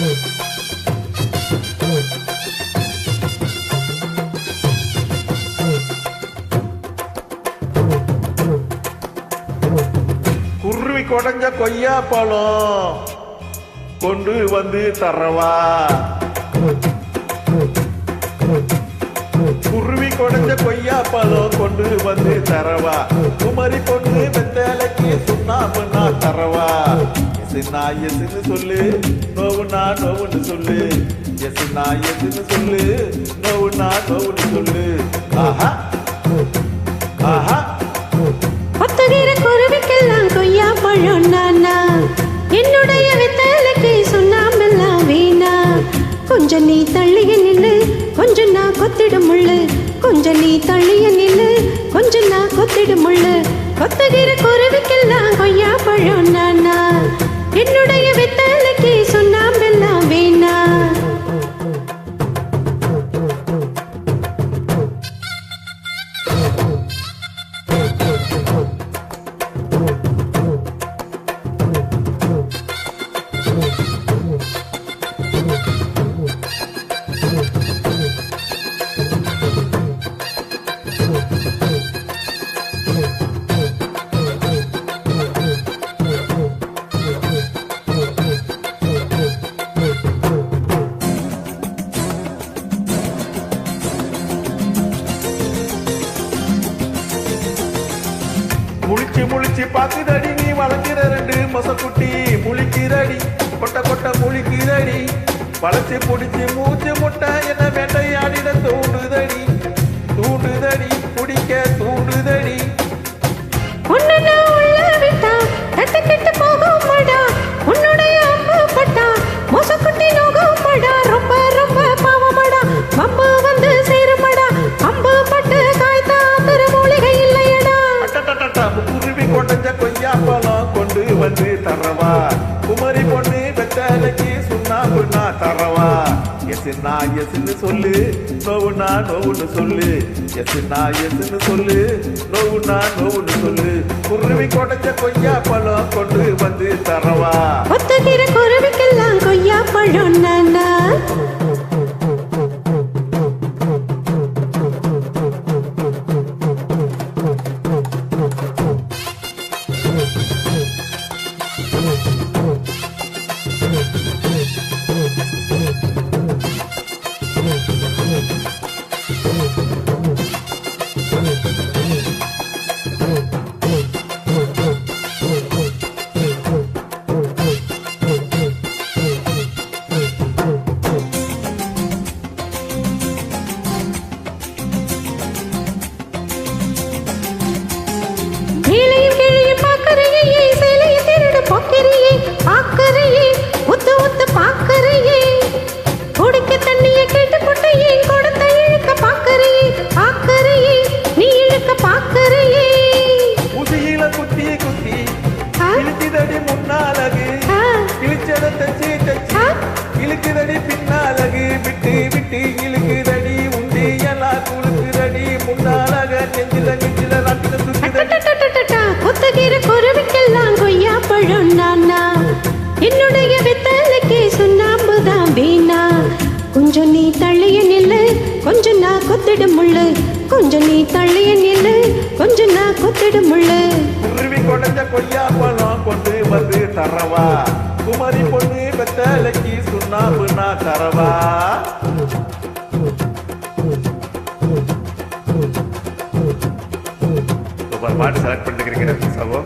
குருவி கொடைஞ்ச கொய்யா பழம் கொண்டு வந்து தரவா. குருவி கொடைஞ்ச கொய்யா பழம் கொண்டு வந்து தரவா. குமரி பொண்ணு வெத்தலைக்கு சுண்ணாம்புனா தரவா. எசுனா எசுன்னு சொல்லு, நோவுனா நோவுன்னு சொல்லு. எசுனா எசுன்னு சொல்லு, நோவுனா நோவுன்னு சொல்லு. ஆஹா ஆஹா. ஒத்துகிற குருவிக்கெல்லாம் கொய்யா பழம் நானா, என்னுடைய வெத்தலைக்கு சுண்ணாம்பெல்லாம் வீணா. கொஞ்சம் நீ தள்ளிய நில்லு, கொஞ்சம் நான் கொத்திடும் முள்ளு. கொஞ்சம் நீ தள்ளிய நில்லு, கொஞ்சம் நான் கொத்திடும் முள்ளு. கொத்துகிற குருவிக்கெல்லாம் கொய்யா பழம் நானா, என்னுடைய வெத்தலைக்கு சுண்ணாம்பெல்லாம் வீணா. முழிச்சு முழிச்சு பாக்குதடி நீ வளர்க்கிற ரெண்டு மொசக்குட்டி. முழிக்கிறடி கொட்ட கொட்ட முழிக்கிறடி. வளைச்சு பிடிச்சு மூச்சு முட்டை என்ன வேட்டையாடிட தூண்டுதடி. தூண்டுதடி பிடிக்க தூண்டுதடி. உன்னுடைய அம்பு பட்டா மொசக்குட்டி நோகப்படா. ரொம்ப ரொம்ப பாவமடா, அம்பு வந்து சேருமடா. அம்பு பட்டு காய்த்தா திருமூலிகை இல்லையடா. குருவி கொடைஞ்ச கொய்யா பழம் கொண்டு வந்து தரவா. குமரி பொண்ணு வெத்தலைக்கு சுண்ணாம்புனா தரவா. எசுனா எசுன்னு சொல்லு, நோவுனா நோவுன்னு சொல்லு. எசுனா எசுன்னு சொல்லு, நோவுனா நோவுன்னு சொல்லு. குருவி கொடைஞ்ச கொய்யா பழம் கொண்டு வந்து தரவா. ஒத்துகிற குருவிக்கெல்லாம் கொய்யா பழம் நானா. இழுக்குதடி பின்னாலகு விட்டு விட்டு இழுக்குதடி. உண்டி எல்லாம் குழுக்குதடி முன்னாலக நெஞ்சில நெஞ்சில கொத்துகிற குருவிக்கெல்லாம் கொய்யா பழம் நானா, என்னுடைய வெத்தலைக்கு சுண்ணாம்புதான் வீணா. கொஞ்சம் நீ தள்ளிய நில்லு, கொஞ்சம் நான் கொத்திடும் முள்ளு. கொஞ்சம் நீ தள்ளிய நில்லு, கொஞ்சம் நான் கொத்திடும் முள்ளு. குருவி கொடைஞ்ச கொய்யா பழம் கொண்டு வந்து தரவா. குமரி பொண்ணு வெத்தலைக்கு சுண்ணாம்புனா தரவா. பாட்டு செலக்ட் பண்ணிருக்கிறீங்க சகோ.